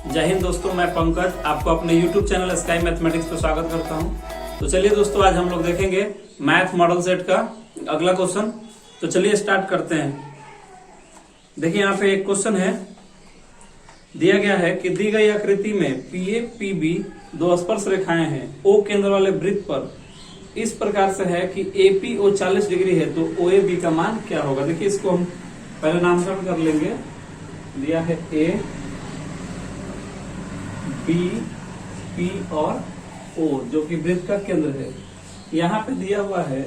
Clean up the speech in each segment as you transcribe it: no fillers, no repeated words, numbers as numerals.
जय हिंद दोस्तों, मैं पंकज आपको अपने YouTube चैनल स्काई मैथमेटिक्स पर स्वागत करता हूं। तो चलिए दोस्तों, आज हम लोग देखेंगे मैथ मॉडल सेट का अगला क्वेश्चन। तो चलिए स्टार्ट करते हैं। देखिए यहाँ पे एक क्वेश्चन है, दिया गया है कि दी गई आकृति में PA PB दो स्पर्श रेखाएं हैं O केंद्र वाले वृत्त पर इस प्रकार से है कि APO 40 डिग्री है, तो OAB का मान क्या होगा। देखिए इसको हम पहले नामकरण कर लेंगे। दिया है A B P और O जो कि वृत्त का केंद्र है। यहाँ पे दिया हुआ है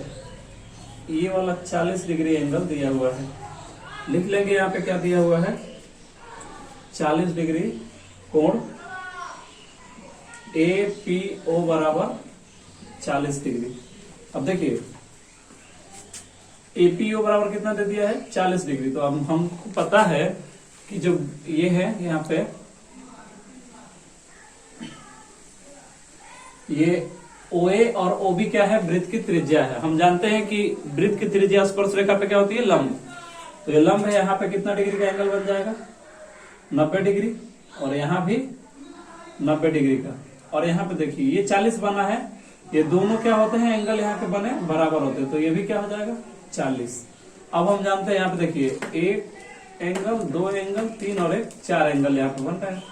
ये वाला 40 डिग्री एंगल दिया हुआ है। लिख लेंगे यहाँ पे क्या दिया हुआ है, 40 डिग्री कोण APO बराबर 40 डिग्री। अब देखिए APO बराबर कितना दे दिया है, 40 डिग्री। तो अब हमको पता है कि जो ये है यहाँ पे ये OA और OB क्या है, वृत्त की त्रिज्या है। हम जानते हैं कि वृत्त की त्रिज्या स्पर्श रेखा पे क्या होती है, लंब। तो ये लंब है, यहाँ पे कितना डिग्री का एंगल बन जाएगा, 90 डिग्री। और यहाँ भी 90 डिग्री का। और यहाँ पे देखिए ये 40 बना है, ये दोनों क्या होते हैं, एंगल यहाँ पे बने बराबर होते हैं, तो ये भी क्या हो जाएगा 40। अब हम जानते हैं यहाँ पे देखिए एक एंगल, दो एंगल, तीन और एक, चार एंगल यहाँ पे बन रहा है।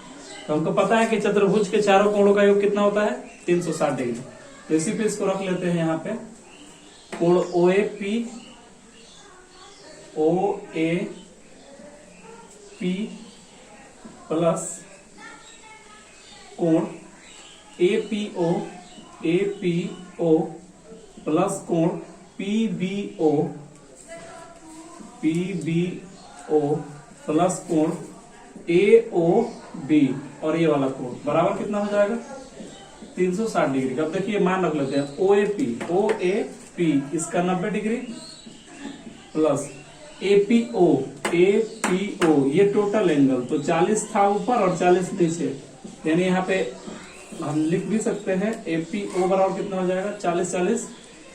तो हमको पता है कि चतुर्भुज के चारों कोणों का योग कितना होता है, 360 डिग्री। तो इसी पे इसको रख लेते हैं यहाँ पे, कोण OAP प्लस कोण APO प्लस कोण PBO प्लस कोण AOB और ये वाला कोण बराबर कितना हो जाएगा, 360 डिग्री का। अब देखिए मान रख लेते हैं OAP इसका 90 डिग्री प्लस APO ये टोटल एंगल, तो 40 था ऊपर और 40 नीचे, यानी यहाँ पे हम लिख भी सकते हैं APO बराबर कितना हो जाएगा, 40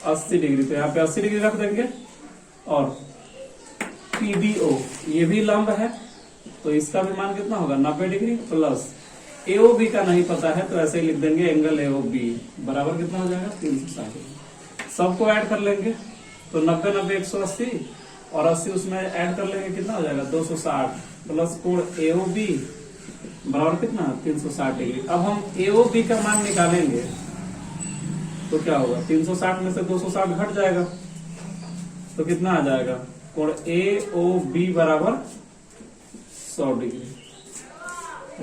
80 डिग्री। तो यहाँ पे 80 डिग्री रख देंगे। और PBO ये भी लंब है, तो इसका भी मान कितना होगा, 90 डिग्री प्लस AOB का नहीं पता है, तो ऐसे ही लिख देंगे एंगल AOB बराबर कितना हो जाएगा, 360। सबको ऐड कर लेंगे तो 90 180 और 80 उसमें ऐड कर लेंगे, कितना हो जाएगा 260 प्लस कोण AOB बराबर कितना 360 डिग्री। अब हम AOB का मान निकालेंगे तो क्या होगा, 360 में से 260 घट जाएगा, तो कितना आ जाएगा, कोण AOB बराबर 100 डिग्री।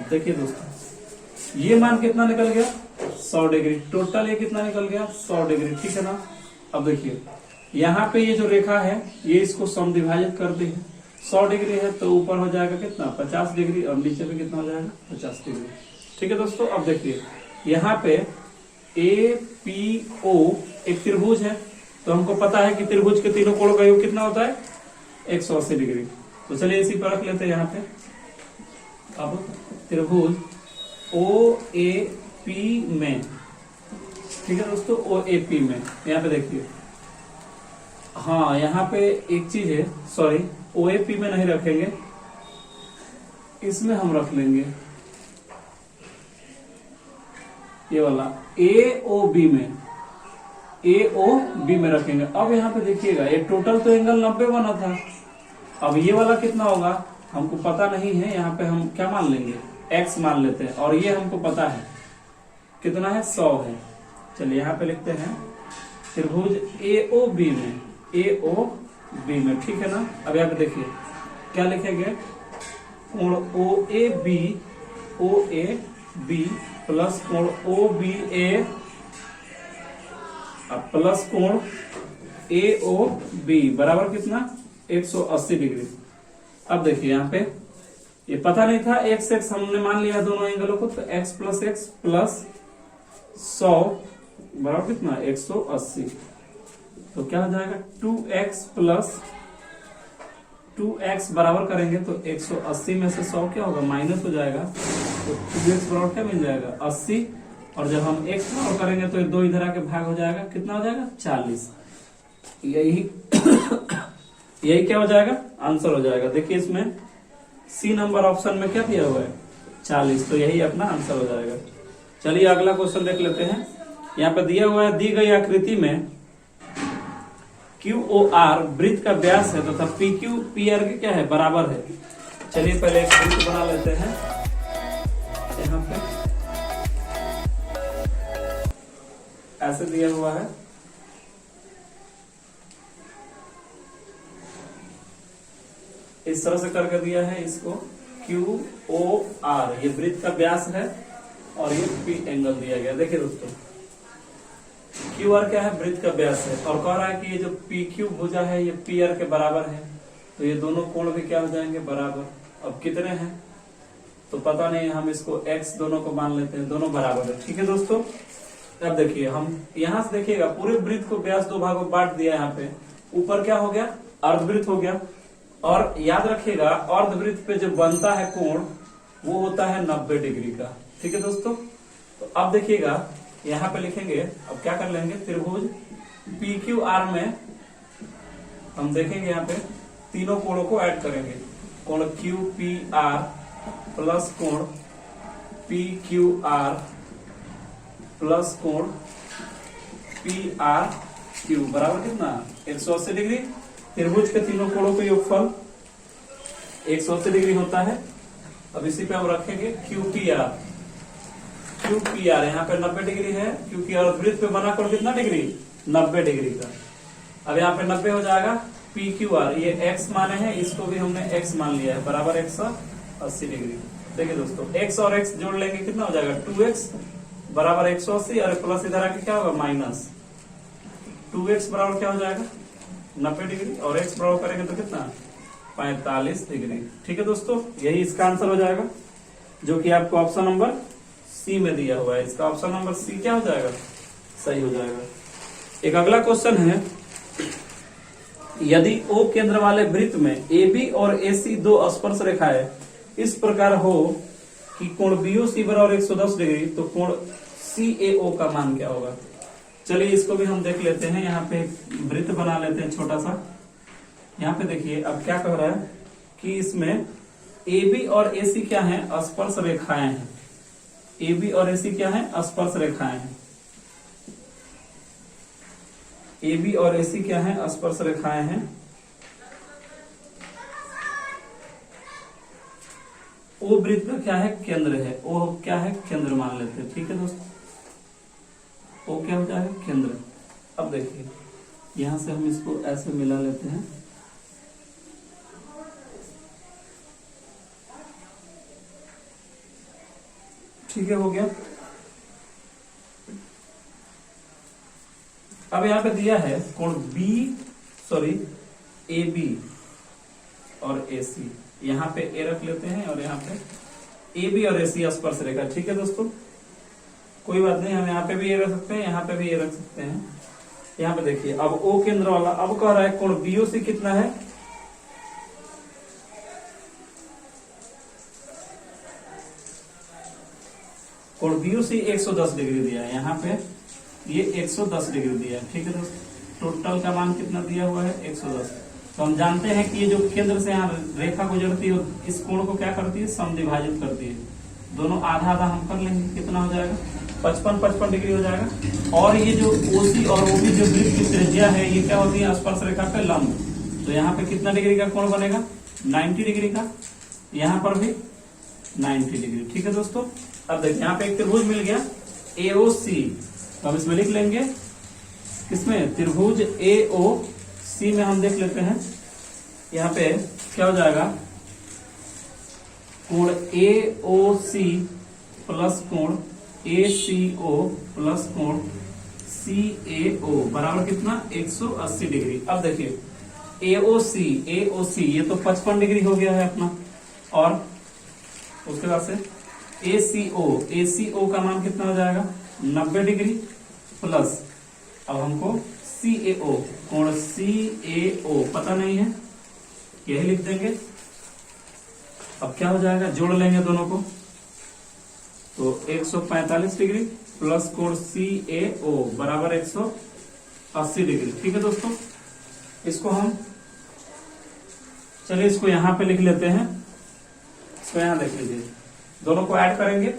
देखिए दोस्तों ये मान कितना निकल गया, 100 डिग्री। टोटल ये कितना निकल गया, 100 डिग्री, ठीक है ना। अब देखिए यहाँ पे ये जो रेखा है ये इसको समद्विभाजित कर दी है, 100 डिग्री है तो ऊपर हो जाएगा कितना 50 डिग्री और नीचे पे कितना हो जाएगा 50 डिग्री, ठीक है दोस्तों। अब देखिए यहाँ पे APO एक त्रिभुज है, तो हमको पता है कि त्रिभुज के तीनों कोणों का योग कितना होता है, 180 डिग्री। तो चलिए इसी पर रख लेते हैं यहाँ पे। अब त्रिभुज OAP में, ठीक है दोस्तों, OAP में यहाँ पे देखिए, हाँ यहाँ पे एक चीज है, सॉरी OAP में नहीं रखेंगे, इसमें हम रख लेंगे ये वाला AOB में रखेंगे। अब यहाँ पे देखिएगा ये टोटल तो एंगल 90 बना था, अब ये वाला कितना होगा हमको पता नहीं है, यहाँ पे हम क्या मान लेंगे, x मान लेते हैं, और ये हमको पता है कितना है, 100 है। चलिए यहाँ पे लिखते हैं त्रिभुज AOB में, ठीक है ना। अब यहाँ पे देखिए क्या लिखेंगे, कोण OAB प्लस कोण OBA प्लस कोण AOB बराबर कितना 180 डिग्री। अब देखिए यहाँ पे ये पता नहीं था, x हमने मान लिया दोनों एंगलों को, तो x प्लस 100 बराबर कितना 180। तो क्या हो जाएगा 2x बराबर करेंगे तो 180 में से 100 क्या होगा, माइनस हो जाएगा, तो 2x बराबर क्या मिल जाएगा 80। और जब हम x बराबर करेंगे तो 2 इधर आके भाग हो जाएगा, कितना हो जाएगा 40। यही यही क्या हो जाएगा, आंसर हो जाएगा। देखिए इसमें सी नंबर ऑप्शन में क्या दिया हुआ है, 40। तो यही अपना आंसर हो जाएगा। चलिए अगला क्वेश्चन देख लेते हैं। यहाँ पे दिया हुआ है, दी गई आकृति में QOR वृत्त का व्यास है तथा PQ PR के क्या है, बराबर है। चलिए पहले एक वृत्त बना लेते हैं। यहाँ पे ऐसे दिया हुआ है, इस तरह से करके दिया है। इसको QOR ये वृत्त का व्यास है और ये P एंगल दिया गया। देखिए दोस्तों, QR क्या है, वृत्त का व्यास है, और कह रहा है कि ये जो PQ भुजा है ये PR के बराबर है। तो ये दोनों कोण भी क्या हो जाएंगे, बराबर। अब कितने हैं तो पता नहीं, हम इसको x दोनों को मान लेते हैं, दोनों बराबर है। ठीक है दोस्तों, अब देखिए हम यहां से देखिएगा, पूरे वृत्त को व्यास दो भागों में बांट दिया। यहाँ पे ऊपर क्या हो गया, अर्धवृत्त हो गया। और याद रखिएगा, अर्धवृत्त पे जो बनता है कोण वो होता है 90 डिग्री का। ठीक है दोस्तों, तो अब देखिएगा यहाँ पे लिखेंगे, अब क्या कर लेंगे, त्रिभुज PQR में हम देखेंगे, यहाँ पे तीनों कोणों को ऐड करेंगे। कोण QPR प्लस कोण PQR प्लस कोण PRQ बराबर कितना, 180 डिग्री। त्रिभुज के तीनों कोणों का योगफल 180 डिग्री होता है। अब इसी पे हम रखेंगे QPR यहाँ पे 90 डिग्री है, क्योंकि अर्धवृत्त पे बना कोण कितना डिग्री, 90 डिग्री का। अब यहाँ पे 90 हो जाएगा। PQR ये x माने हैं, इसको भी हमने x मान लिया है, बराबर 180 डिग्री। देखिए दोस्तों, x और x जोड़ लेंगे, कितना हो जाएगा, 2x बराबर 180, और प्लस इधर आके क्या होगा, माइनस 2x बराबर क्या हो जाएगा, 90 डिग्री, और x बराबर करेंगे तो कितना, 45 डिग्री। ठीक है दोस्तों, यही इसका आंसर हो जाएगा, जो कि आपको ऑप्शन नंबर सी में दिया हुआ है। इसका ऑप्शन नंबर सी क्या हो जाएगा, सही हो जाएगा। एक अगला क्वेश्चन है, यदि O केंद्र वाले वृत्त में AB और AC दो स्पर्श रेखाएं इस प्रकार हो कि कोण BOC बराबर 110 डिग्री, तो कोण CAO का मान क्या होगा। चलिए इसको भी हम देख लेते हैं। यहाँ पे वृत्त बना लेते हैं छोटा सा। यहाँ पे देखिए, अब क्या कह रहा है कि इसमें AB और AC क्या है, स्पर्श रेखाएं हैं। AB और AC क्या है, स्पर्श रेखाएं हैं। AB और AC क्या है, स्पर्श रेखाएं हैं। O वृत्त का क्या है, केंद्र है। O क्या है, केंद्र मान लेते हैं। ठीक है दोस्तों, O क्या हो जाएगा, केंद्र। अब देखिए यहां से हम इसको ऐसे मिला लेते हैं। ठीक है, हो गया। अब यहाँ पे दिया है कोण AB और AC। यहाँ पे A रख लेते हैं, और यहाँ पे AB और AC स्पर्श रेखा। ठीक है दोस्तों, कोई बात नहीं, हम यहाँ पे भी A रख सकते हैं, यहाँ पे भी A रख सकते हैं। यहाँ पे देखिए, अब O केंद्र वाला, अब कह रहा है कोण BOC कितना है, कोण BOC 110 डिग्री दिया है। यहाँ पे ये 110 डिग्री दिया है। ठीक है दोस्तों, टोटल का मान कितना दिया हुआ है, 110। तो हम जानते हैं कि ये जो केंद्र से यहाँ रेखा गुजरती है, इस कोण को क्या करती है, समद्विभाजित करती है। दोनों आधा आधा हम कर लेंगे, कितना हो जाएगा, 55 डिग्री हो जाएगा। और ये जो OC और OB जो वृत्त की त्रिज्या है, ये क्या होती है, स्पर्श रेखा पे लंब। तो यहाँ पे कितना डिग्री का कोण बनेगा, 90 डिग्री का। यहाँ पर भी 90 डिग्री। ठीक है दोस्तों, अब देखिए यहाँ पे एक त्रिभुज मिल गया AOC। तो हम इसमें लिख लेंगे, किसमें, त्रिभुज AOC में हम देख लेते हैं। यहाँ पे क्या हो जाएगा, कोण AOC प्लस कोण ACO प्लस कोण CAO बराबर कितना, 180 डिग्री। अब देखिए AOC ये तो 55 डिग्री हो गया है अपना, और उसके बाद से ACO का मान कितना हो जाएगा, 90 डिग्री प्लस, अब हमको CAO, कोण CAO पता नहीं है, यही लिख देंगे। अब क्या हो जाएगा, जोड़ लेंगे दोनों को, तो 145 डिग्री प्लस कोण CAO बराबर 180 डिग्री। ठीक है दोस्तों, इसको हम, चलिए इसको यहां पे लिख लेते हैं। इसको यहां देख लीजिए, दोनों को ऐड करेंगे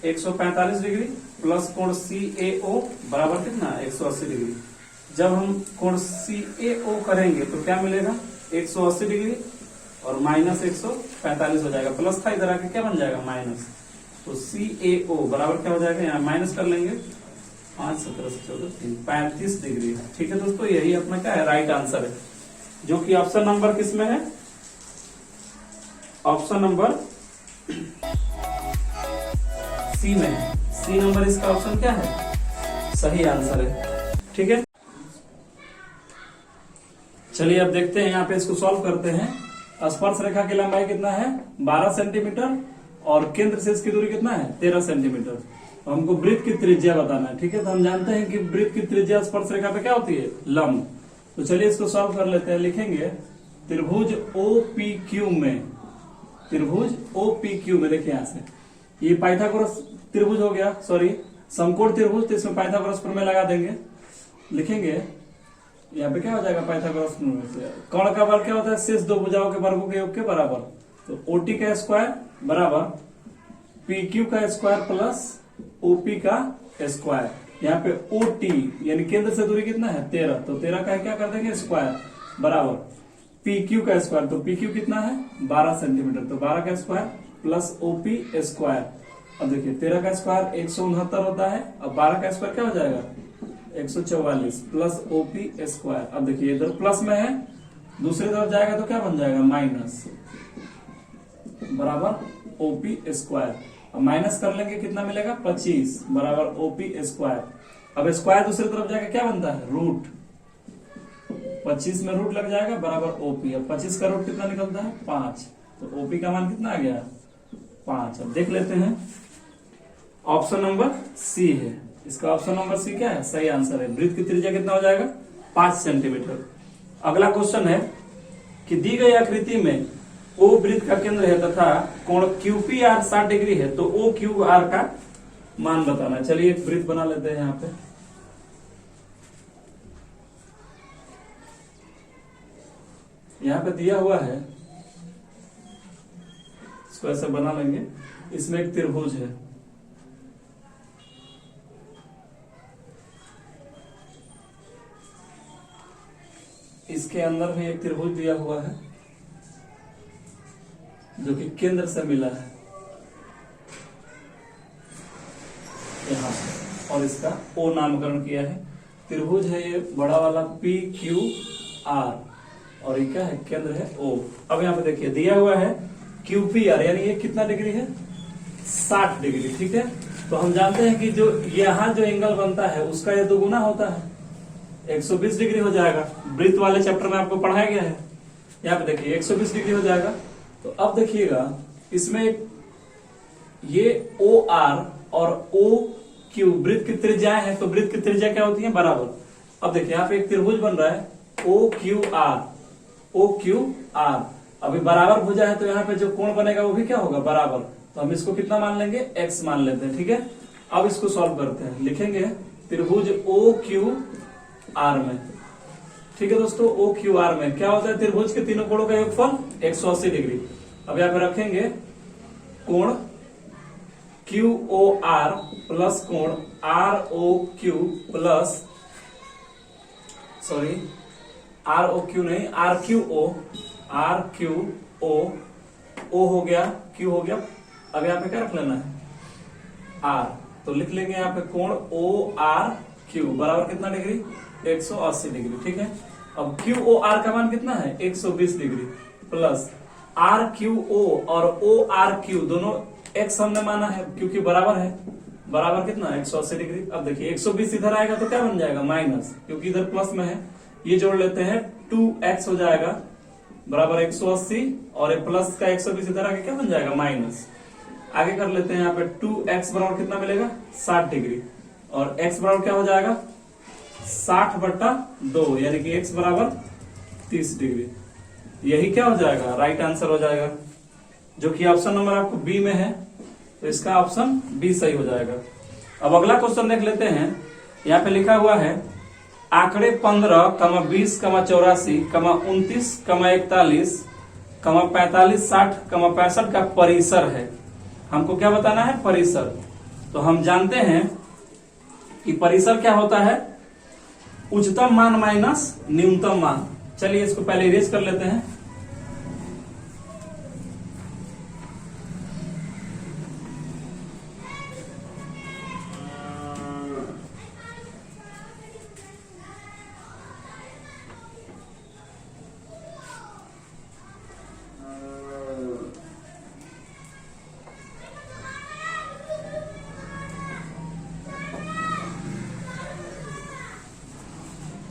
145 डिग्री प्लस कोण CAO बराबर कितना 180 डिग्री। जब हम कोण CAO करेंगे तो क्या मिलेगा 180 डिग्री और माइनस 145 हो जाएगा, प्लस था इधर आके क्या बन जाएगा माइनस, तो CAO बराबर क्या हो जाएगा, यहाँ माइनस कर लेंगे 5 17 से 14 35 डिग्री। ठीक है दोस्तों, यही अपना क्या है राइट आंसर है, जो कि ऑप्शन नंबर किसमें है, ऑप्शन नंबर सी में है। सी नंबर इसका ऑप्शन क्या है, सही आंसर है। ठीक है, चलिए अब देखते हैं यहाँ पे इसको सॉल्व करते हैं। स्पर्श रेखा की लंबाई कितना है 12 सेंटीमीटर और केंद्र से इसकी दूरी कितना है 13 सेंटीमीटर। तो हमको वृत्त की त्रिज्या बताना है। ठीक है, तो हम जानते हैं कि वृत्त की त्रिज्या स्पर्श रेखा पे क्या होती है, लंब। तो चलिए इसको सॉल्व कर लेते हैं। लिखेंगे त्रिभुज OPQ में, त्रिभुज OPQ में देखिए यहाँ से ये पाइथागोरस त्रिभुज हो गया, सॉरी समकोण त्रिभुज, तो इसमें पाइथागोरस प्रमेय लगा देंगे। लिखेंगे यहाँ पे क्या हो जाएगा पाइथागोरस प्रमेय से, कर्ण का वर्ग क्या होता है शेष दो भुजाओं के वर्गों के योग के बराबर। तो OT का स्क्वायर बराबर PQ का स्क्वायर प्लस OP का स्क्वायर। यहाँ पे OT यानी केंद्र से दूरी कितना है 13, तो 13 का क्या कर देंगे स्क्वायर बराबर PQ का स्क्वायर, तो PQ कितना है 12 सेंटीमीटर, तो 12 का स्क्वायर प्लस OP स्क्वायर। अब देखिए 13 का स्क्वायर 169 होता है, अब 12 का स्क्वायर क्या हो जाएगा 144 प्लस OP स्क्वायर। अब देखिए इधर प्लस में है, दूसरी तरफ जाएगा तो क्या बन जाएगा माइनस बराबर OP स्क्वायर। अब माइनस कर लेंगे कितना मिलेगा 25 बराबर OP स्क्वायर। अब स्क्वायर दूसरी तरफ जाएगा क्या बनता है रूट, 25 में रूट लग जाएगा बराबर OP। अब 25 का रूट कितना निकलता है 5, तो OP का मान कितना आ गया 5। अब देख लेते हैं ऑप्शन नंबर सी है, इसका ऑप्शन नंबर सी क्या है सही आंसर है। वृत्त की त्रिज्या कितना हो जाएगा 5 सेंटीमीटर। अगला क्वेश्चन है कि दी गई आकृति में O वृत्त का केंद्र है तथा कोण QPR 60 डिग्री है, तो OQR का मान बताना। चलिए एक वृत्त बना लेते हैं यहाँ पे। यहाँ पे दिया हुआ है, इसको ऐसे बना लेंगे। इसमें एक त्रिभुज है, इसके अंदर भी एक त्रिभुज दिया हुआ है जो कि केंद्र से मिला है यहाँ पे, और इसका O नामकरण किया है। त्रिभुज है ये बड़ा वाला PQR और ये क्या है केंद्र है O। अब यहाँ पे देखिए दिया हुआ है QPR यानी ये कितना डिग्री है 60 डिग्री। ठीक है, तो हम जानते हैं कि जो यहाँ जो एंगल बनता है उसका ये दोगुना होता है 120 डिग्री हो जाएगा। वृत्त वाले चैप्टर में आपको पढ़ाया गया है। यहाँ पे देखिए 120 डिग्री हो जाएगा। तो अब देखिएगा इसमें ये OR और OQ वृत्त की त्रिज्याएं हैं, तो वृत्त की त्रिज्या क्या होती है बराबर। अब देखिए यहाँ पे एक त्रिभुज बन रहा है OQR। अभी बराबर भुजा है तो यहाँ पे जो कोण बनेगा वो भी क्या होगा बराबर, तो हम इसको कितना मान लेंगे x मान लेते हैं। ठीक है, अब इसको सॉल्व करते हैं। लिखेंगे त्रिभुज OQR में। ठीक है दोस्तों, OQR में क्या होता है त्रिभुज के तीनों कोणों का योगफल 180 डिग्री। अब यहाँ पे रखेंगे कोण QOR प्लस कोण ROQ प्लस ROQ नहीं RQO O हो गया Q हो गया। अब यहाँ पे क्या रख लेना है R, तो लिख लेंगे यहाँ पे कोण ORQ बराबर कितना डिग्री 180 डिग्री। ठीक है, अब QOR का मान कितना है 120 डिग्री प्लस RQO और ORQ दोनों x हमने माना है क्योंकि बराबर है, बराबर कितना 180 डिग्री। अब देखिए 120 इधर आएगा तो क्या बन जाएगा माइनस, क्योंकि इधर प्लस में है। ये जोड़ लेते हैं 2x हो जाएगा बराबर 180 और प्लस का 120 इधर आके क्या बन जाएगा माइनस। आगे कर लेते हैं यहाँ पे 2x बराबर कितना मिलेगा 60 डिग्री और x बराबर क्या हो जाएगा 60/2 यानी कि x बराबर 30 डिग्री। यही क्या हो जाएगा राइट आंसर हो जाएगा, जो कि ऑप्शन नंबर आपको बी में है, तो इसका ऑप्शन बी सही हो जाएगा। अब अगला क्वेश्चन देख लेते हैं। यहाँ पे लिखा हुआ है आंकड़े 15, 20, 84, 29, 41 कमा 45, 60, कमा 65 का परिसर है। हमको क्या बताना है? परिसर। तो हम जानते हैं कि परिसर क्या होता है? उच्चतम मान माइनस न्यूनतम मान। चलिए इसको पहले इरेज कर लेते हैं।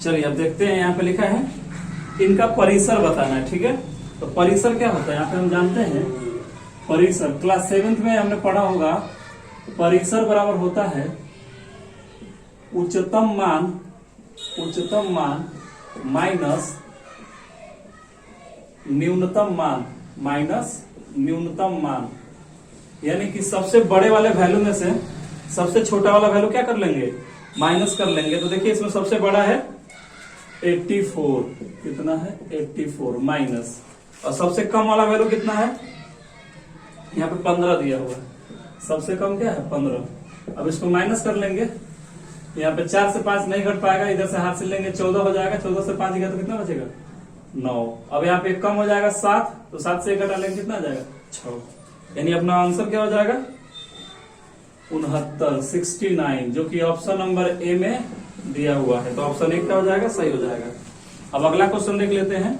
चलिए अब देखते हैं, यहाँ पे लिखा है इनका परिसर बताना है। ठीक है, तो परिसर क्या होता है? यहाँ पे हम जानते हैं परिसर क्लास 7th में हमने पढ़ा होगा। परिसर बराबर होता है उच्चतम मान माइनस न्यूनतम मान, यानी कि सबसे बड़े वाले वैल्यू में से सबसे छोटा वाला वैल्यू क्या कर लेंगे? माइनस कर लेंगे। तो देखिए इसमें सबसे बड़ा है 84, कितना है? 84 माइनस, और सबसे कम वाला वैल्यू कितना है? यहाँ पे 15 दिया हुआ है। सबसे कम क्या है? 15। अब इसको माइनस कर लेंगे। यहाँ पे 4 से 5 नहीं घट पाएगा, इधर से हाथ से लेंगे 14 हो जाएगा। 14 से 5 गया तो कितना बचेगा? 9। अब यहाँ पे कम हो जाएगा 7, तो 7 से 1 घटा लेंगे, कितना आ जाएगा? 6। यानी अपना आंसर क्या हो जाएगा? 69, जो कि ऑप्शन नंबर ए में दिया हुआ है। तो ऑप्शन ए क्या हो जाएगा? सही हो जाएगा। अब अगला क्वेश्चन देख लेते हैं।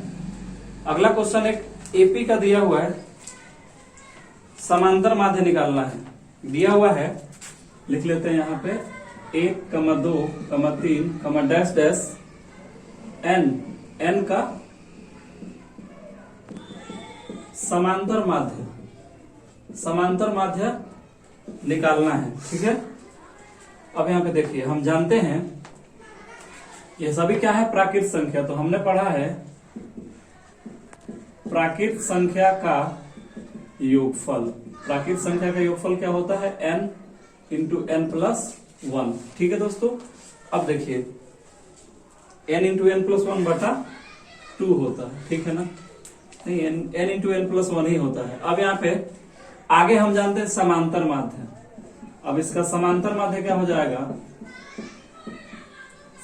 अगला क्वेश्चन एक एपी का दिया हुआ है, समांतर माध्य निकालना है। दिया हुआ है, लिख लेते हैं यहाँ पे 1, 2, 3, डैश डैश एन का समांतर माध्य निकालना है। ठीक है, अब यहाँ पे देखिए हम जानते हैं ये सभी क्या है? प्राकृत संख्या। तो हमने पढ़ा है प्राकृत संख्या का योगफल। प्राकृत संख्या का योगफल क्या होता है? n into n plus 1। ठीक है दोस्तों, अब देखिए n इंटू n प्लस 1 बटा 2 होता है। ठीक है ना? नहीं, n इंटू n प्लस 1 ही होता है। अब यहाँ पे आगे हम जानते हैं समांतर माध्य। अब इसका समांतर माध्य क्या हो जाएगा?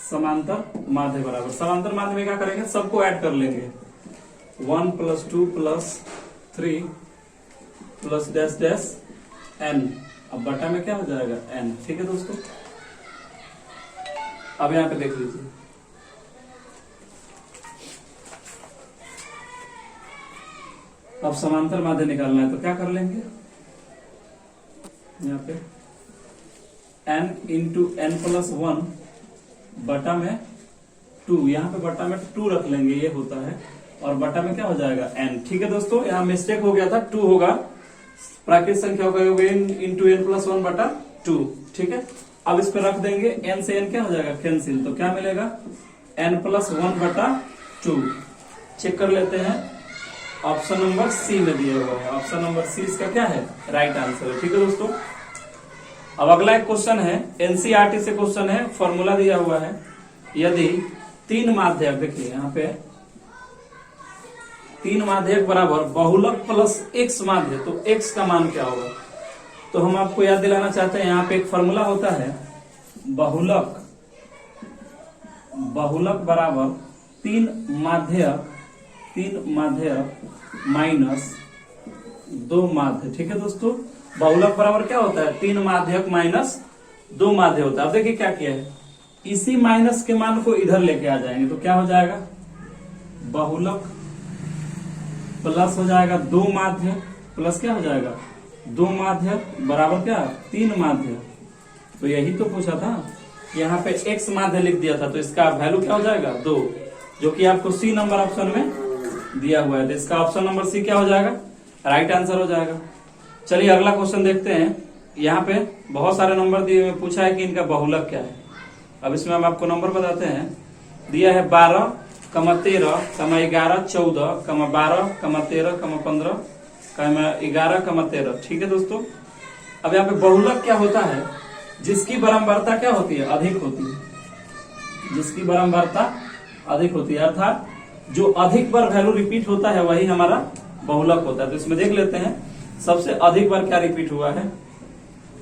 समांतर माध्य बराबर, समांतर माध्य में क्या करेंगे? सबको ऐड कर लेंगे। 1 plus 2 plus 3 plus dash dash n। अब बटा में क्या हो जाएगा? n। ठीक है दोस्तों, अब यहाँ पे देख लीजिए, अब समांतर माध्य निकालना है। तो क्या कर लेंगे? यहाँ पे n इंटू n प्लस 1 बटा में 2। यहाँ पे बटा में 2 रख लेंगे, ये होता है, और बटा में क्या हो जाएगा? n। ठीक है दोस्तों, यहाँ मिस्टेक हो गया था, 2 होगा। प्राकृत संख्या होगा इंटू n प्लस 1 बटा 2। ठीक है, अब इस पे रख देंगे, n से n क्या हो जाएगा? कैंसिल। तो क्या मिलेगा? n प्लस 1 बटा 2। चेक कर लेते हैं, ऑप्शन नंबर सी में दिया हुआ है। ऑप्शन नंबर सी इसका क्या है? राइट आंसर है। ठीक है दोस्तों, अब अगला एक क्वेश्चन है, एनसीईआरटी से क्वेश्चन है। फॉर्मूला दिया हुआ है, यदि 3 माध्यक, देखिए यहाँ पे 3 माध्यक बराबर बहुलक प्लस x माध्य, तो x का मान क्या होगा? तो हम आपको याद दिलाना चाहते हैं, यहाँ पे एक फॉर्मूला होता है, बहुलक बराबर 3 माध्यक माइनस 2 माध्य। ठीक है दोस्तों, बहुलक बराबर क्या होता है? 3 माध्यक माइनस 2 माध्य होता है। अब देखिए क्या किया है, इसी माइनस के मान को इधर लेके आ जाएंगे, तो क्या हो जाएगा? बहुलक प्लस हो जाएगा 2 माध्य, प्लस क्या हो जाएगा? 2 माध्य बराबर क्या? 3 माध्य। तो यही तो पूछा था, यहाँ पे x माध्य लिख दिया था, तो इसका वैल्यू क्या हो जाएगा? 2, जो कि आपको सी नंबर ऑप्शन में दिया हुआ है। तो इसका ऑप्शन नंबर सी क्या हो जाएगा? राइट आंसर हो जाएगा। चलिए अगला क्वेश्चन देखते हैं। यहाँ पे बहुत सारे नंबर दिए हुए, पूछा है कि इनका बहुलक क्या है। अब इसमें हम आपको नंबर बताते हैं। दिया है 12, 13, 11, 14, 12, 13, 15, 11, 13। ठीक है दोस्तों, अब यहाँ पे बहुलक क्या होता है? जिसकी बारंबारता क्या होती है? अधिक होती है। जिसकी बारंबारता अधिक होती है, अर्थात जो अधिक बार वैल्यू रिपीट होता है वही हमारा बहुलक होता है। तो इसमें देख लेते हैं सबसे अधिक बार क्या रिपीट हुआ है।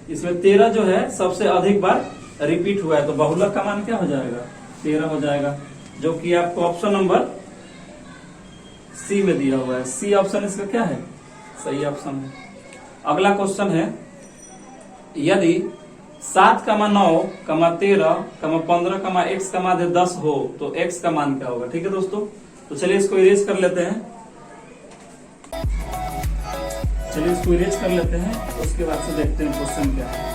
इसमें 13 जो है सबसे अधिक बार रिपीट हुआ है, तो बहुलक का मान क्या हो जाएगा, 13 हो जाएगा, जो कि आपको ऑप्शन नंबर सी में दिया हुआ है। सी ऑप्शन इसका क्या है, सही ऑप्शन है। अगला क्वेश्चन है, यदि 7, 9, 13, 15, x, 10 हो तो x का मान क्या होगा। ठीक है दोस्तों, तो चलिए इसको इरेज कर लेते हैं। उसके बाद से देखते हैं क्वेश्चन क्या है।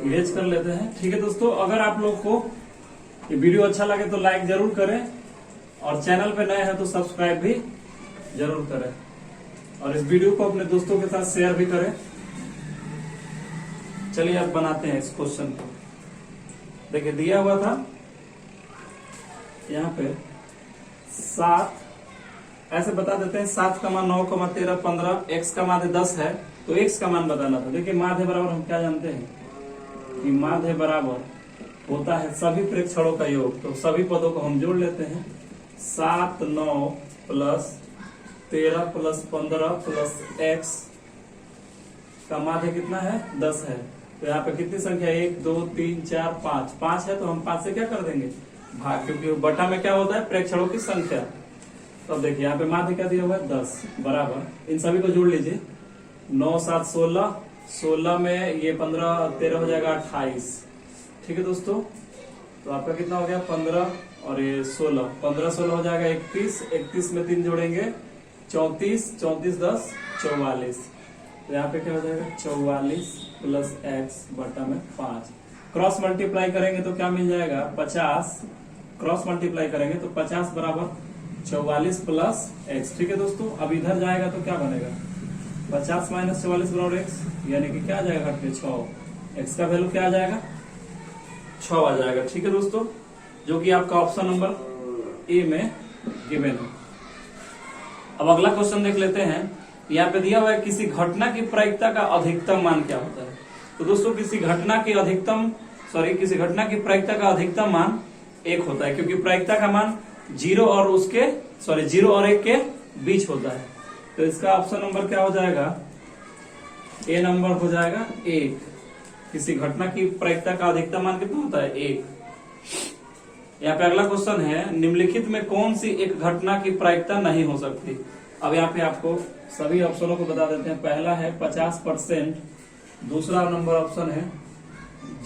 इरेज कर लेते हैं। ठीक है दोस्तों, अगर आप लोग को ये वीडियो अच्छा लगे तो लाइक जरूर करें, और चैनल पे नए हैं तो सब्सक्राइब भी जरूर करें, और इस वीडियो को अपने दोस्तों के साथ शेयर भी करें। चलिए अब बनाते हैं इस क्वेश्चन को। देखिए दिया हुआ था यहाँ पे 7, ऐसे बता देते हैं 7, 9, 13, 15, x का मान 10 है, तो x का मान बताना था। देखिए माध्य बराबर हम क्या जानते हैं कि माध्य बराबर होता है सभी प्रेक्षणों का योग, तो सभी पदों को हम जोड़ लेते हैं। 7, 9 प्लस 13 प्लस 15 प्लस x का माध्य कितना है, 10 है। तो यहाँ पे कितनी संख्या, 1, 2, 3, 4, 5 है, तो हम 5 से क्या कर देंगे, भाग, क्योंकि बटा में क्या होता है, प्रेक्षणों की संख्या। तो अब देखिए यहाँ पे माध्य क्या दिया हुआ है, 10 बराबर, इन सभी को जोड़ लीजिए। 9, 7, 16, 16 में ये 15, 13 हो जाएगा 28। ठीक है दोस्तों, तो आपका कितना हो गया 15 और ये 16, 15, 16 हो जाएगा 31, 31 में 3 जोड़ेंगे 34, 34, 10, 44। तो यहाँ पे क्या हो जाएगा 44 प्लस x बटा में 5। क्रॉस मल्टीप्लाई करेंगे तो क्या मिल जाएगा 50, क्रॉस मल्टीप्लाई करेंगे तो 50 बराबर 44 प्लस x। ठीक है दोस्तों, अब इधर जाएगा तो क्या बनेगा, 50 माइनस 44 बराबर x, यानी कि क्या आ जाएगा घट के 6। x का वैल्यू क्या आ जाएगा, 6 आ जाएगा। ठीक है दोस्तों, जो कि आपका ऑप्शन नंबर ए में गिवन है। अब अगला क्वेश्चन देख लेते हैं। यहाँ पे दिया हुआ है किसी घटना की प्रायिकता का अधिकतम मान क्या होता है। तो दोस्तों किसी घटना की प्रायिकता का अधिकतम मान 1 होता है, क्योंकि प्रायिकता का मान 0 और 1 के बीच होता है। तो इसका ऑप्शन नंबर क्या हो जाएगा, ए नंबर हो जाएगा 1। किसी घटना की प्रायिकता का अधिकतम मान कितना होता है, 1। यहाँ पे अगला क्वेश्चन है, निम्नलिखित में कौन सी एक घटना की प्रायिकता नहीं हो सकती। अब यहाँ पे आपको सभी ऑप्शनों को बता देते हैं। पहला है 50%, दूसरा नंबर ऑप्शन है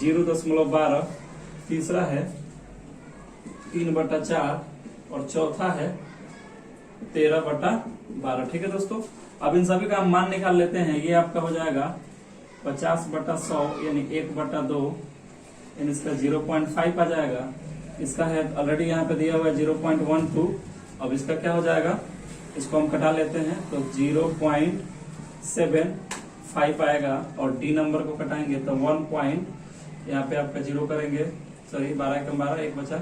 0.12, तीसरा है 3/4 और चौथा है 13/12। ठीक है दोस्तों, अब इन सभी का हम मान निकाल लेते हैं। ये आपका हो जाएगा 50/100 यानी 1/2, यानी इसका 0.5 आ जाएगा। इसका है ऑलरेडी यहाँ पे दिया हुआ है 0.12। अब इसका क्या हो जाएगा, इसको हम कटा लेते हैं तो 0.75 आएगा, और डी नंबर को कटाएंगे तो 1 यहाँ पे आपका 0 करेंगे, सॉरी 12 कम 12, 1 बचा,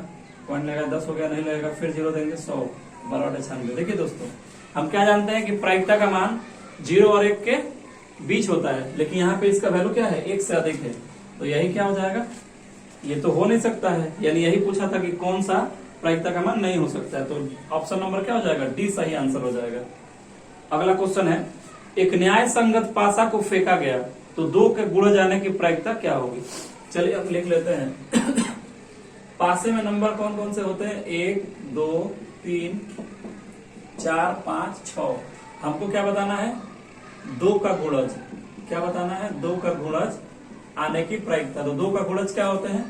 पॉइंट लगेगा 10 हो गया, नहीं लगेगा, फिर 0 देंगे 100, 12/96। देखिए दोस्तों, हम क्या जानते हैं कि प्रायिकता का मान 0 और 1 के बीच होता है, लेकिन यहाँ पे इसका वैल्यू क्या है, 1 से अधिक है। तो यही क्या हो जाएगा, ये तो हो नहीं सकता है, यानी यही पूछा था कि कौन सा प्रायिकता का मान नहीं हो सकता है। तो ऑप्शन नंबर क्या हो जाएगा, डी सही आंसर हो जाएगा। अगला क्वेश्चन है, एक न्याय संगत पासा को फेंका गया तो 2 के गुणे जाने की प्रायिकता क्या होगी। चलिए अब लिख लेते हैं। पासे में नंबर कौन कौन से होते हैं, 1, 2, 3, 4, 5, 6। हमको क्या बताना है, 2 का गुणज। क्या बताना है, 2 का गुणज आने की प्रायिकता। तो 2 का गुणज क्या होते हैं,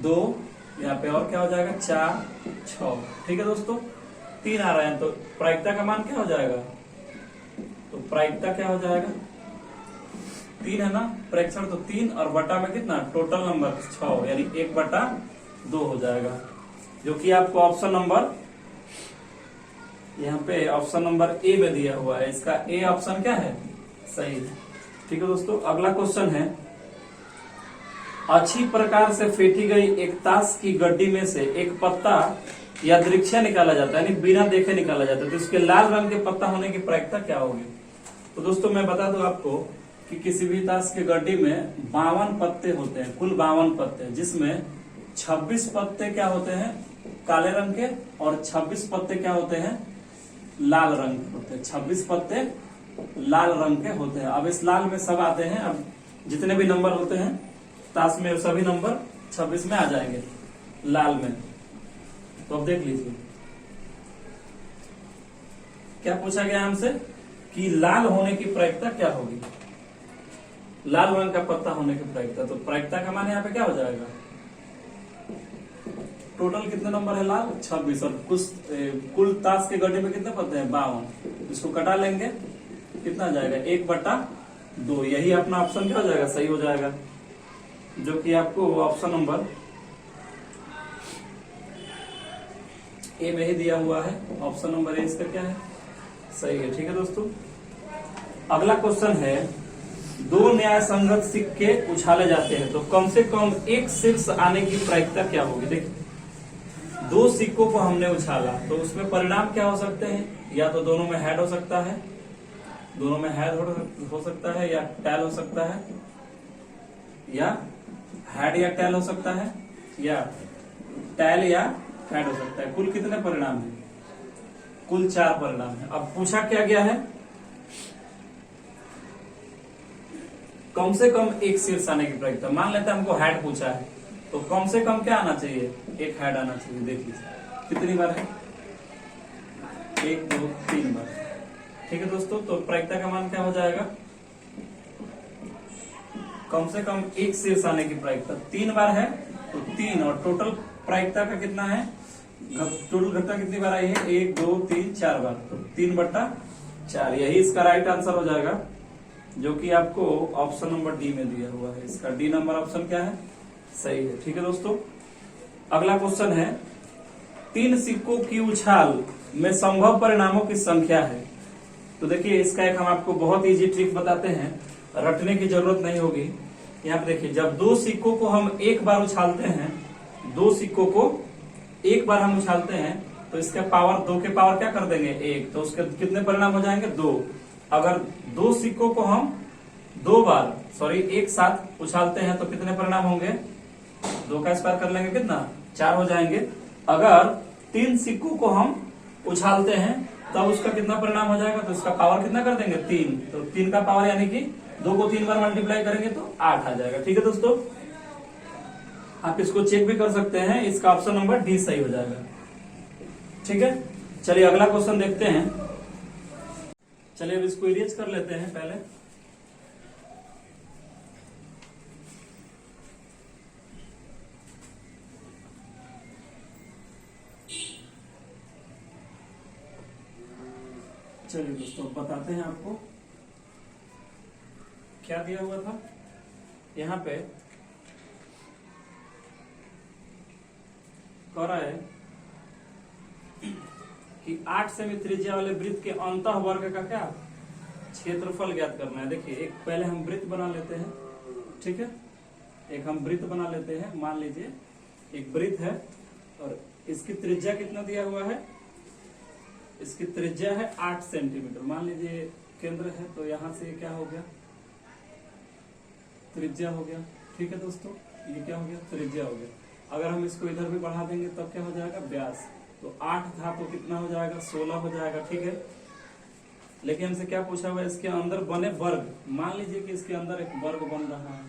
2, यहाँ पे और क्या हो जाएगा 4, 6। ठीक है दोस्तों, 3 आ रहे हैं, तो प्रायिकता का मान क्या हो जाएगा, तो प्रायिकता क्या हो जाएगा 3 है ना, प्रेक्षण तो 3 और बटा में कितना, टोटल नंबर 6, यानी 1/2 हो जाएगा, जो कि आपको ऑप्शन नंबर यहाँ पे ऑप्शन नंबर ए में दिया हुआ है। इसका ए ऑप्शन क्या है, सही है। ठीक है दोस्तों, अगला क्वेश्चन है, अच्छी प्रकार से फेंटी गई एक ताश की गड्डी में से एक पत्ता या दृक्षय निकाला जाता है, यानी बिना देखे निकाला जाता है, तो इसके लाल रंग के पत्ता होने की प्रायिकता क्या होगी। तो दोस्तों मैं बता दूं आपको कि किसी भी ताश के गड्डी में 52 पत्ते होते हैं, कुल 52 पत्ते, जिसमें 26 पत्ते क्या होते हैं काले रंग के और 26 पत्ते क्या होते हैं लाल रंग के होते हैं। 26 पत्ते लाल रंग के होते हैं। अब इस लाल में सब आते हैं, अब जितने भी नंबर होते हैं ताश में सभी नंबर 26 में आ जाएंगे लाल में। तो अब देख लीजिए क्या पूछा गया हमसे कि लाल होने की प्रायिकता क्या होगी, लाल रंग का पत्ता होने की प्रायिकता। तो प्रायिकता का मान यहाँ पे क्या हो जाएगा, टोटल कितने नंबर है लाल 26 और कुल ताश के गड्ढे में कितने पत्ते हैं 52। इसको कटा लेंगे कितना आ जाएगा 1/2। यही अपना ऑप्शन क्या हो जाएगा सही हो जाएगा, जो कि आपको ऑप्शन नंबर ए में ही दिया हुआ है। ऑप्शन नंबर ए इसका क्या है सही है। ठीक है दोस्तों, अगला क्वेश्चन है 2 न्याय संगत सिक्के उछाले जाते हैं तो कम से कम एक शीर्ष आने की प्रायिकता क्या होगी। देखिए 2 सिक्कों को हमने उछाला तो उसमें परिणाम क्या हो सकते हैं, या तो दोनों में हेड हो सकता है, दोनों में हेड हो सकता है, या टैल हो सकता है, या हेड या टैल हो सकता है, या टैल या हेड हो सकता है। कुल कितने परिणाम है, कुल 4 परिणाम है। अब पूछा क्या गया है कम से कम एक शीर्ष आने की प्रायिकता। मान लेते हैं हमको हेड पूछा है तो कम से कम क्या आना चाहिए, एक हेड आना चाहिए। देख लीजिए कितनी बार है 1 2 3 बार। ठीक है दोस्तों, तो प्रायिकता का मान क्या हो जाएगा, कम से कम एक शीर्ष आने की प्रायिकता 3 बार है तो 3, और टोटल प्रायिकता का कितना है, टोटल घटना कितनी बार आई है 1 2 3 4 बार, तो 3/4। यही इसका राइट आंसर हो जाएगा, जो कि आपको ऑप्शन नंबर डी में दिया हुआ है। इसका डी नंबर ऑप्शन क्या है सही है। ठीक है दोस्तों, अगला क्वेश्चन है 3 सिक्कों की उछाल में संभव परिणामों की संख्या है। तो देखिए इसका एक हम आपको बहुत इजी ट्रिक बताते हैं, रटने की जरूरत नहीं होगी। यहाँ पे देखिए जब 2 सिक्कों को हम एक बार उछालते हैं, 2 सिक्कों को एक बार हम उछालते हैं तो इसका पावर 2 के पावर क्या कर देंगे 1, तो उसके कितने परिणाम हो जाएंगे 2। अगर 2 सिक्कों को हम एक साथ उछालते हैं तो कितने परिणाम होंगे, 2 का स्क्वायर कर लेंगे कितना 4 हो जाएंगे। अगर 3 सिक्कों को हम उछालते हैं तब उसका कितना परिणाम हो जाएगा, तो इसका पावर कितना कर देंगे 3, तो 3 का पावर यानी कि 2 को 3 बार मल्टीप्लाई करेंगे तो 8 आ जाएगा। ठीक है दोस्तों, आप इसको चेक भी कर सकते हैं, इसका ऑप्शन नंबर डी सही हो जाएगा। ठीक है, चलिए अगला क्वेश्चन देखते हैं। चलिए अब इसको इरेज कर लेते हैं पहले। चलिए दोस्तों बताते हैं आपको क्या दिया हुआ था। यहाँ पे कह रहा है कि 8 सेमी त्रिज्या वाले वृत्त के अंतः वर्ग का क्या क्षेत्रफल ज्ञात करना है। देखिए एक पहले हम वृत्त बना लेते हैं। ठीक है, एक हम वृत्त बना लेते हैं। मान लीजिए एक वृत्त है और इसकी त्रिज्या कितना दिया हुआ है, इसकी त्रिज्या है 8 सेंटीमीटर। मान लीजिए केंद्र है तो यहां से क्या हो गया त्रिज्या हो गया। ठीक है दोस्तों, ये क्या हो गया त्रिज्या हो गया। अगर हम इसको इधर भी बढ़ा देंगे तब क्या हो जाएगा व्यास, तो 8 था तो कितना हो जाएगा 16 हो जाएगा। ठीक है, लेकिन हमसे क्या पूछा हुआ है इसके अंदर बने वर्ग। मान लीजिए कि इसके अंदर एक वर्ग बन रहा है।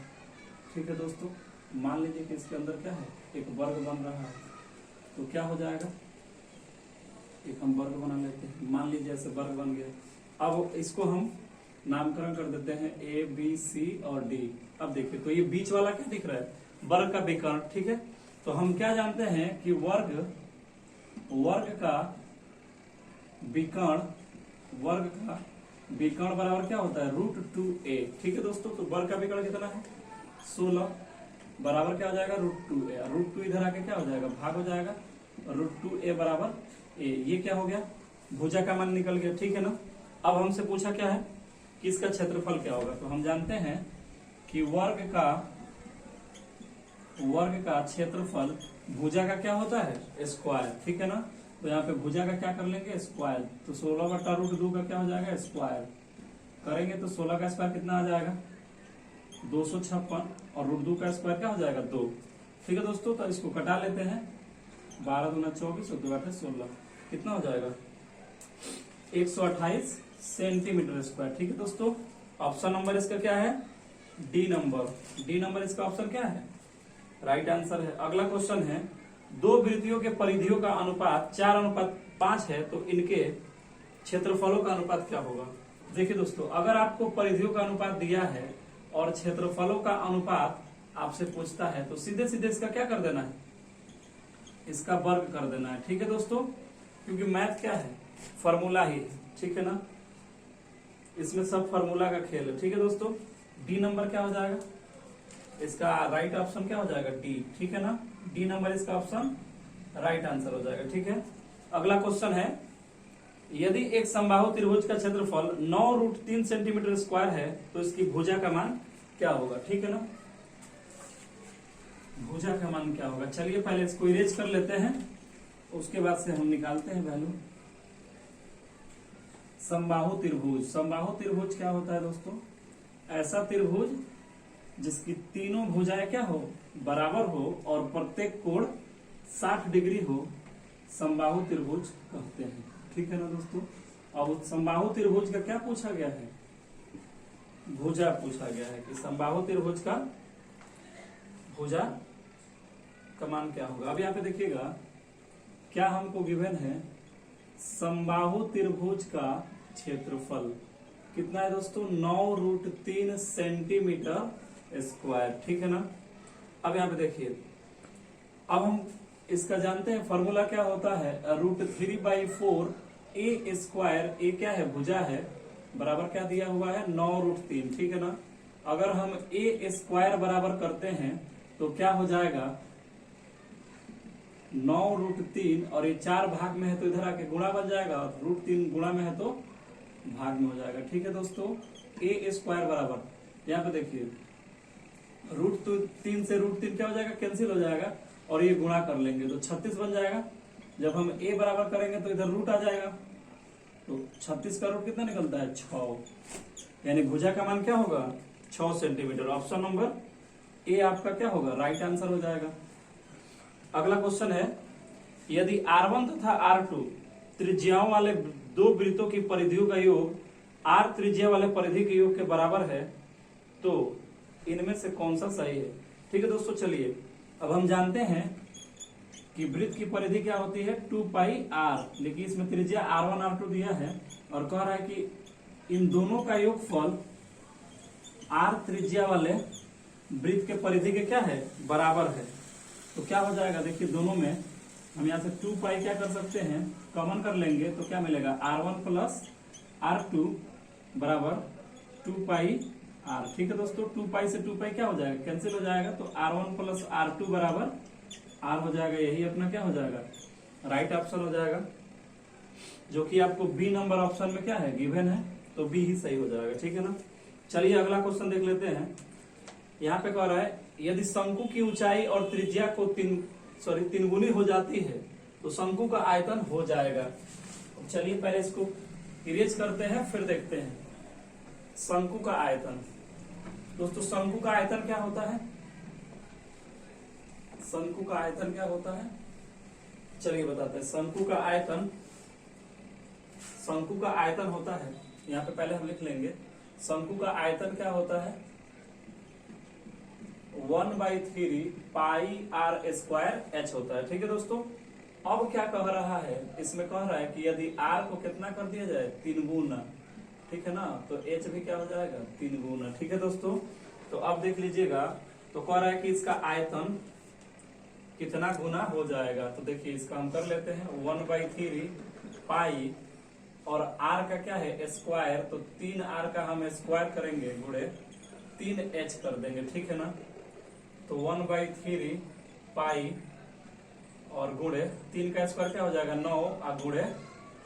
ठीक है दोस्तों, मान लीजिए कि इसके अंदर क्या है एक वर्ग बन रहा है, तो क्या हो जाएगा एक हम वर्ग बना लेते हैं। मान लीजिए ऐसे वर्ग बन गया। अब इसको हम नामकरण कर देते हैं ए बी सी और डी। अब देखिए तो ये बीच वाला क्या दिख रहा है वर्ग का विकर्ण। ठीक है, तो हम क्या जानते हैं कि वर्ग का विकर्ण बराबर क्या होता है √2a। ठीक है दोस्तों, तो वर्ग का विकर्ण कितना है 16 बराबर क्या हो जाएगा √2a। √2 इधर आके क्या हो जाएगा भाग हो जाएगा, √2a बराबर a। ये क्या हो गया भुजा का मान निकल गया। ठीक है ना, अब हमसे पूछा क्या है कि इसका क्षेत्रफल क्या होगा। तो हम जानते हैं कि वर्ग का क्षेत्रफल भुजा का क्या होता है स्क्वायर। ठीक है ना, तो यहाँ पे भुजा का क्या कर लेंगे स्क्वायर, तो 16/√2 का क्या हो जाएगा स्क्वायर करेंगे तो 16 का स्क्वायर कितना आ जाएगा 256 और √2 का स्क्वायर क्या हो जाएगा 2। ठीक है दोस्तों, तो इसको कटा लेते हैं। 12 दूना 24 और 2 8 16, कितना हो जाएगा 128 सेंटीमीटर स्क्वायर। ठीक है दोस्तों, ऑप्शन नंबर इसका क्या है डी नंबर इसका ऑप्शन क्या है, राइट आंसर है। अगला क्वेश्चन है, दो वृत्तियों के परिधियों का अनुपात 4:5 है, तो इनके क्षेत्रफलों का अनुपात क्या होगा। देखिए दोस्तों, अगर आपको परिधियों का अनुपात दिया है और क्षेत्रफलों का अनुपात आपसे पूछता है, तो सीधे सीधे इसका क्या कर देना है, इसका वर्ग कर देना है। ठीक है दोस्तों, क्योंकि मैथ क्या है, फॉर्मूला ही है। ठीक है ना, इसमें सब फॉर्मूला का खेल है। ठीक है दोस्तों, डी नंबर क्या हो जाएगा, इसका राइट ऑप्शन क्या हो जाएगा डी। ठीक है ना, डी नंबर इसका ऑप्शन राइट आंसर हो जाएगा। ठीक है, अगला क्वेश्चन है, यदि एक समबाहु त्रिभुज का क्षेत्रफल 9√3 सेंटीमीटर स्क्वायर है, तो इसकी भुजा का मान क्या होगा। ठीक है ना, भुजा का मान क्या होगा। चलिए पहले इसको इरेज कर लेते हैं, उसके बाद से हम निकालते हैं वैल्यू। समबाहु त्रिभुज क्या होता है दोस्तों, ऐसा त्रिभुज जिसकी तीनों भुजाएं क्या हो, बराबर हो और प्रत्येक कोण 60 डिग्री हो, समबाहु त्रिभुज कहते हैं। ठीक है ना दोस्तों, अब समबाहु त्रिभुज का क्या पूछा गया है, भुजा पूछा गया है कि समबाहु त्रिभुज का भुजा का मान क्या होगा। अब यहाँ पे देखिएगा, क्या हमको गिवन है, समबाहु त्रिभुज का क्षेत्रफल कितना है दोस्तों, 9√3 सेंटीमीटर स्क्वायर। ठीक है ना, अब यहाँ पे देखिए, अब हम इसका जानते हैं फॉर्मूला क्या होता है, √3/4 ए स्क्वायर। ए क्या है, भुजा है, बराबर क्या दिया हुआ है 9√3। ठीक है ना, अगर हम ए स्क्वायर बराबर करते हैं तो क्या हो जाएगा 9√3, और ये 4 भाग में है तो इधर आके गुणा बन जाएगा, और √3 गुणा में है तो भाग में हो जाएगा। ठीक है दोस्तों, ए स्क्वायर बराबर, यहाँ पे देखिए √3 से √3 क्या हो जाएगा, कैंसिल हो जाएगा, और ये गुणा कर लेंगे तो 36 बन जाएगा। जब हम ए बराबर करेंगे तो इधर रूट आ जाएगा, तो 36 का रूट कितना निकलता है 6, यानी भुजा का मान क्या होगा 6 सेंटीमीटर। ऑप्शन नंबर ए आपका क्या होगा, राइट आंसर हो जाएगा। अगला क्वेश्चन है, यदि R1 तथा R2 त्रिज्याओं वाले दो वृत्तों की परिधियों का योग R त्रिज्या वाले परिधि के योग के बराबर है, तो इनमें से कौन सा सही है। ठीक है दोस्तों, चलिए अब हम जानते हैं कि वृत्त की परिधि क्या होती है 2πr, लेकिन इसमें त्रिज्या R1 R2 दिया है और कह रहा है कि इन दोनों का योगफल R त्रिज्या वाले वृत्त के परिधि के क्या है, बराबर है। तो क्या हो जाएगा, देखिए दोनों में हम यहाँ से 2π क्या कर सकते हैं, कॉमन कर लेंगे तो क्या मिलेगा, R1 प्लस R2 बराबर 2πr। ठीक है दोस्तों, 2π से 2π क्या हो जाएगा, कैंसिल हो जाएगा, तो R1 प्लस R2 बराबर R हो जाएगा। यही अपना क्या हो जाएगा, राइट ऑप्शन हो जाएगा, जो कि आपको बी नंबर ऑप्शन में क्या है गिवन है, तो बी ही सही हो जाएगा। ठीक है ना, चलिए अगला क्वेश्चन देख लेते हैं। यहाँ पे कह रहा है, यदि शंकु की ऊंचाई और त्रिज्या को तीन गुनी हो जाती है तो शंकु का आयतन हो जाएगा। चलिए पहले इसको इरेज करते हैं, फिर देखते हैं शंकु का आयतन। दोस्तों शंकु का आयतन क्या होता है, शंकु का आयतन क्या होता है, चलिए बताते हैं। शंकु का आयतन होता है, यहाँ पे पहले हम लिख लेंगे, शंकु का आयतन क्या होता है 1/3 πr² होता है। ठीक है दोस्तों, अब क्या कह रहा है, इसमें कह रहा है कि यदि r को कितना कर दिया जाए 3 गुना, ठीक है ना, तो h भी क्या हो जाएगा 3 गुना। ठीक है दोस्तों, तो अब देख लीजिएगा, तो कह रहा है कि इसका आयतन कितना गुना हो जाएगा। तो देखिए इसका हम कर लेते हैं 1/3 पाई, और r का क्या है स्क्वायर, तो 3r का हम स्क्वायर करेंगे गुणे 3h कर देंगे। ठीक है ना, तो 1/3 पाई और गुणे 3 का स्क्वायर क्या हो जाएगा 9, और गुणे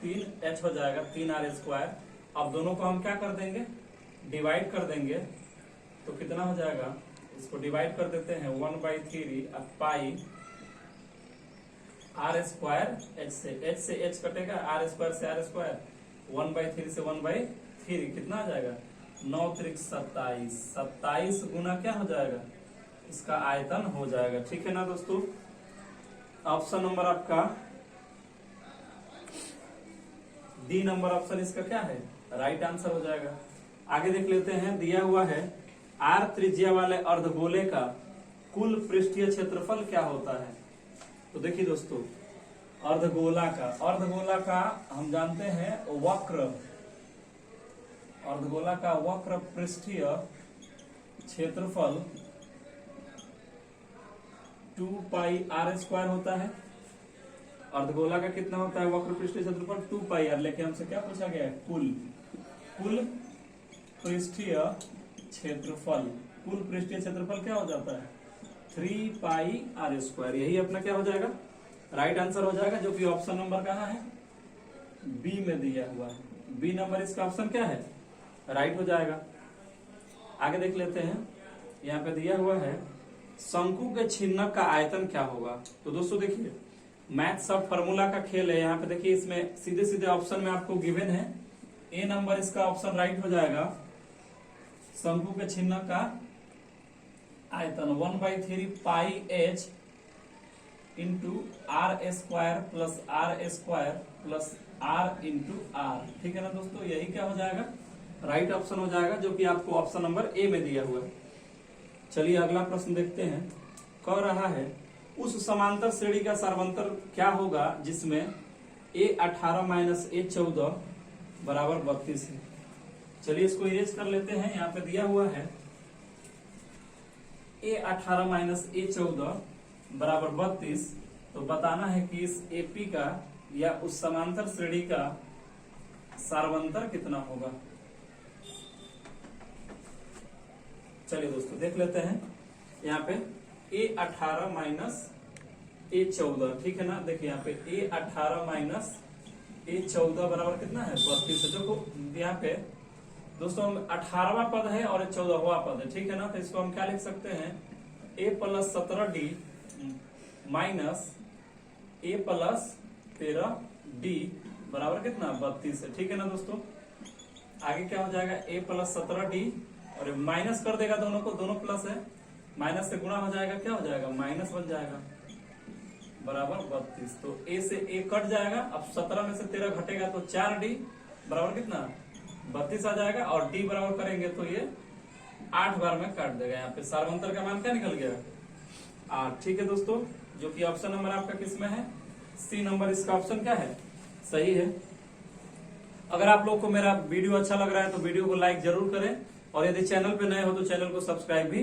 3h हो जाएगा 3r स्क्वायर। अब दोनों को हम क्या कर देंगे, डिवाइड कर देंगे, तो कितना हो जाएगा, इसको डिवाइड कर देते हैं 1/3 पाई r स्क्वायर h से h कटेगा, r स्क्वायर से r स्क्वायर, 1/3 से 1/3 कितना आ जाएगा 9 त्रिक 27, 27 गुना क्या हो जाएगा, इसका आयतन हो जाएगा। ठीक है ना दोस्तों, ऑप्शन नंबर आपका डी नंबर ऑप्शन इसका क्या है, राइट आंसर हो जाएगा। आगे देख लेते हैं, दिया हुआ है आर त्रिज्या वाले अर्धगोले का कुल पृष्ठीय क्षेत्रफल क्या होता है। तो देखिए दोस्तों, अर्धगोला का हम जानते हैं वक्र, अर्धगोला का वक्र पृष्ठीय क्षेत्रफल 2 पाई आर स्क्वायर होता है। अर्धगोला का कितना होता है वक्र पृष्ठीय क्षेत्रफल 2 पाई आर, लेकिन हमसे क्या पूछा गया है, कुल पृष्ठीय क्षेत्रफल, कुल पृष्ठीय क्षेत्रफल क्या हो जाता है 3 पाई आर स्क्वायर। यही अपना क्या हो जाएगा, राइट आंसर हो जाएगा, जो कि ऑप्शन नंबर कहाँ है, बी में दिया हुआ है। बी नंबर इसका ऑप्शन क्या है, राइट हो जाएगा। आगे देख लेते हैं, यहाँ पे दिया हुआ है शंकु के छिन्नक का आयतन क्या होगा। तो दोस्तों देखिए, मैथ सब फॉर्मूला का खेल है। यहाँ पे देखिए, इसमें सीधे सीधे ऑप्शन में आपको गिवन है, ए नंबर इसका ऑप्शन राइट हो जाएगा। शंकु के छिन्नक का आयतन 1/3 pi H into R square plus R square plus R into R. ठीक है ना दोस्तों, यही क्या हो जाएगा, राइट ऑप्शन हो जाएगा, जो कि आपको ऑप्शन नंबर ए में दिया हुआ है। चलिए अगला प्रश्न देखते हैं। कह रहा है उस समांतर श्रेणी का सार्वंतर क्या होगा जिसमें a18 माइनस a14 बराबर 32 है। चलिए इसको इरेज कर लेते हैं। यहाँ पे दिया हुआ है a18 माइनस a14 बराबर 32। तो बताना है कि इस एपी का या उस समांतर श्रेणी का सार्वंतर कितना होगा। चलिए दोस्तों देख लेते हैं, यहाँ पे a18 माइनस a14, ठीक है ना। देखिए यहाँ पे a18 माइनस a14 बराबर कितना है 32। देखो यहाँ पे दोस्तों 18वां पद है और 14वां पद है, ठीक है ना। तो इसको हम क्या लिख सकते हैं, a plus 17d minus a plus 13d बराबर कितना 32 है, ठीक है ना दोस्तों। आगे क्या हो जाएगा, a प्लस 17d और माइनस कर देगा दोनों को, दोनों प्लस है, माइनस से गुणा हो जाएगा, क्या हो जाएगा माइनस बन जाएगा बराबर 32। तो a से a कट जाएगा। अब 17 में से 13 घटेगा तो 4d बराबर कितना 32 आ जाएगा। और d बराबर करेंगे तो ये 8 बार में काट देगा। यहाँ पे सार्वंतर का मान क्या निकल गया 8, ठीक है दोस्तों, जो कि ऑप्शन नंबर आपका किस में है, सी नंबर इसका ऑप्शन क्या है, सही है। अगर आप लोग को मेरा वीडियो अच्छा लग रहा है तो वीडियो को लाइक जरूर करें, और यदि चैनल पे नए हो तो चैनल को सब्सक्राइब भी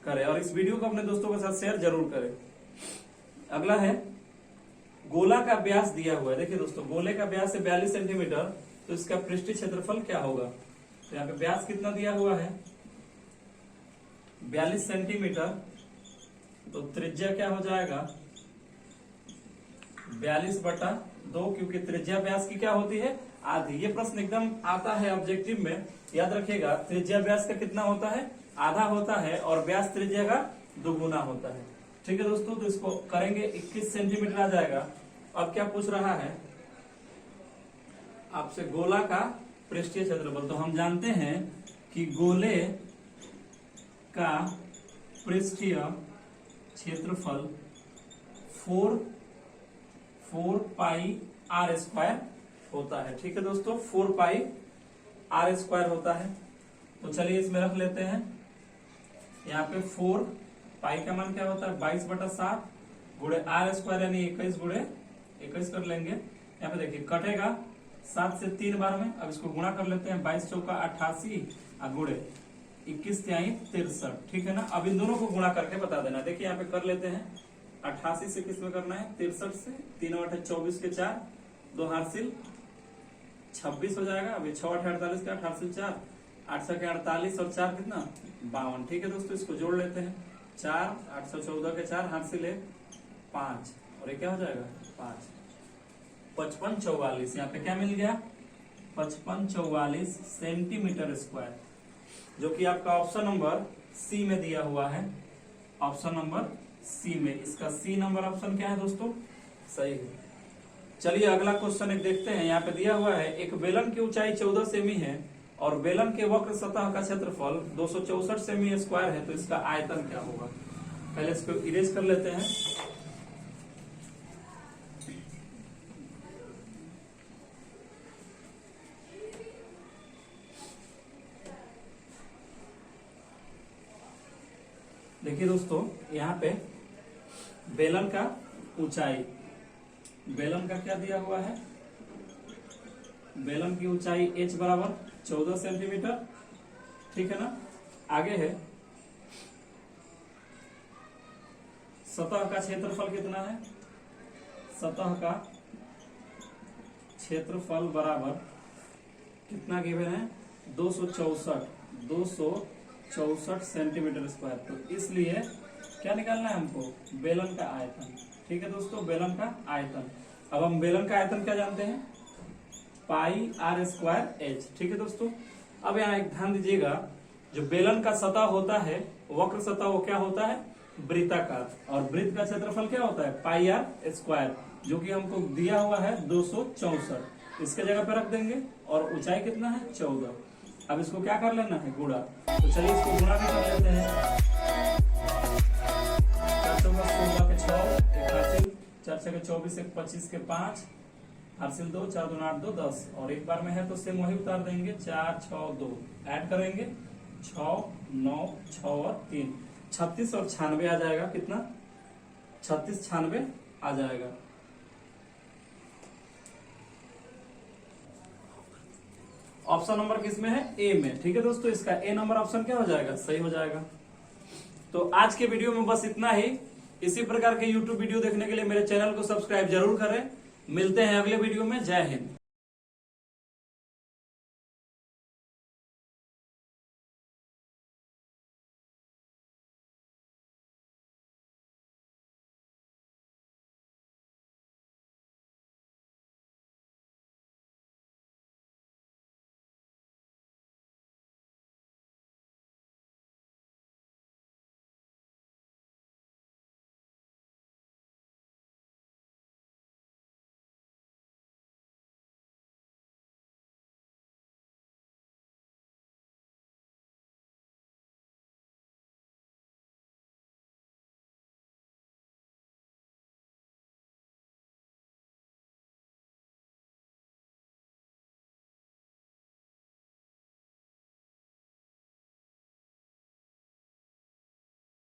करें, और इस वीडियो को अपने दोस्तों के साथ शेयर जरूर करें। अगला है गोला का व्यास दिया हुआ है। देखिए दोस्तों, गोले का व्यास है 42 सेंटीमीटर, तो इसका पृष्ठीय क्षेत्रफल क्या होगा। तो यहाँ पे व्यास कितना दिया हुआ है 42 सेंटीमीटर, तो त्रिज्या क्या हो जाएगा 42/2, क्योंकि त्रिज्या व्यास की क्या होती है आधी। ये प्रश्न एकदम आता है ऑब्जेक्टिव में, याद रखिएगा। त्रिज्या व्यास का कितना होता है आधा होता है, और व्यास त्रिज्या का दुगुना होता है, ठीक है दोस्तों। तो इसको करेंगे 21 सेंटीमीटर आ जाएगा। अब क्या पूछ रहा है आपसे, गोला का पृष्ठीय क्षेत्रफल। तो हम जानते हैं कि गोले का पृष्ठीय क्षेत्रफल 4 पाई आर स्क्वायर होता है, ठीक है दोस्तों, 4 पाई आर स्क्वायर होता है। तो चलिए इसमें रख लेते हैं, यहाँ पे 4 पाई का मान क्या होता है 22/7 गुणे आर स्क्वायर यानी 21 गुणे 21 कर लेंगे। यहाँ पे देखिए कटेगा 7 से 3 बार में। अब इसको गुणा कर लेते हैं, 22 चौका 88 और गुणे 21 तिहाई 63, ठीक है ना। अब इन दोनों को गुणा करके बता देना। देखिए यहाँ पे कर लेते हैं, 88 से किस में करना है 63 से, 3 8 24 के 4, 2 हासिल 26 हो जाएगा। अभी 6 8 48 के 8 हासिल 4, 8 7 के 48 और 4 कितना 52, ठीक है दोस्तों। इसको जोड़ लेते हैं, 4 814 के 4 हासिल है 5, और ये क्या हो जाएगा 5, 55 44। यहाँ पे क्या मिल गया 55 44 सेंटीमीटर स्क्वायर, जो कि आपका ऑप्शन नंबर सी में दिया हुआ है। ऑप्शन नंबर सी में, इसका सी नंबर ऑप्शन क्या है दोस्तों, सही है। चलिए अगला क्वेश्चन एक देखते हैं। यहाँ पे दिया हुआ है एक बेलन की ऊंचाई 14 सेमी है और बेलन के वक्र सतह का क्षेत्रफल 264 सेमी स्क्वायर है, तो इसका आयतन क्या होगा। पहले इसको इरेज कर लेते हैं। देखिए दोस्तों, यहाँ पे बेलन का ऊंचाई, बेलन का क्या दिया हुआ है, बेलन की ऊंचाई h बराबर 14 सेंटीमीटर, ठीक है ना। आगे है सतह का क्षेत्रफल कितना है, सतह का क्षेत्रफल बराबर कितना गिवन है, 264 सेंटीमीटर स्क्वायर। तो इसलिए क्या निकालना है हमको, बेलन का आयतन। ठीक है दोस्तों, बेलन का आयतन। अब हम बेलन का आयतन क्या जानते हैं, पाई आर स्क्वायर एच। ठीक है दोस्तों, अब यहाँ एक ध्यान दीजिएगा, जो बेलन का सतह होता है, वक्र सतह, वो क्या होता है, वृत्ताकार, और वृत्त का क्षेत्रफल क्या होता है, पाई आर स्क्वायर, जो कि हमको दिया हुआ है 264। इसके जगह पे रख देंगे, और ऊंचाई कितना है, 14। अब इसको क्या कर लेना है, गुणा। तो चलिए इसको गुणा भी कर लेते हैं। 4 चौका 16 के 6, 4 छके 24, 1 25 के 5, हासिल 2, 4 2 8 2 10, और एक बार में है तो सेम वही उतार देंगे, 4 6 2 ऐड करेंगे, 6 9 6 और 3, 36 और 96 आ जाएगा। कितना, 36 96 आ जाएगा। ऑप्शन नंबर किसमें है, ए में। ठीक है दोस्तों, इसका ए नंबर ऑप्शन क्या हो जाएगा, सही हो जाएगा। तो आज के वीडियो में बस इतना ही। इसी प्रकार के YouTube वीडियो देखने के लिए मेरे चैनल को सब्सक्राइब जरूर करें। मिलते हैं अगले वीडियो में। जय हिंद।